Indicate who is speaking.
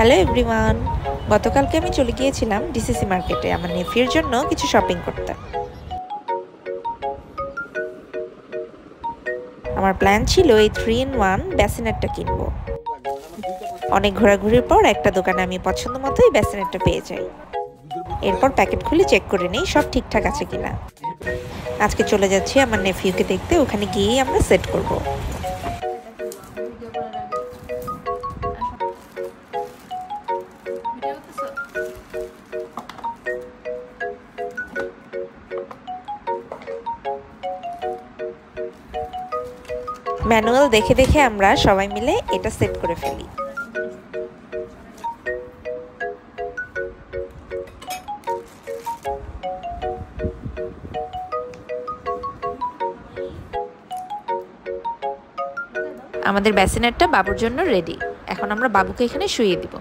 Speaker 1: Hello everyone, গতকালকে আমি চলে গিয়েছিলাম ডিসিসি মার্কেটে আমার নেফির জন্য কিছু শপিং করতে। আমার প্ল্যান ছিল এই 3-in-1 বেসিনেটটা কিনবো। অনেক ঘোরাঘুরির পর একটা দোকানে আমি পছন্দ মতো এই বেসিনেটটা পেয়ে যাই। এরপর প্যাকেট খুলে চেক করে নিই সব ঠিকঠাক আছে কিনা। আজকে চলে যাচ্ছি আমার নেফিউকে দেখতে, ওখানে গিয়েই আমরা সেট করব। ম্যানুয়াল দেখে দেখে আমরা সবাই মিলে এটা সেট করে ফেলি। আমাদের বেসিনেটটা বাবুর জন্য রেডি। এখন আমরা বাবুকে এখানে শুইয়ে দিব।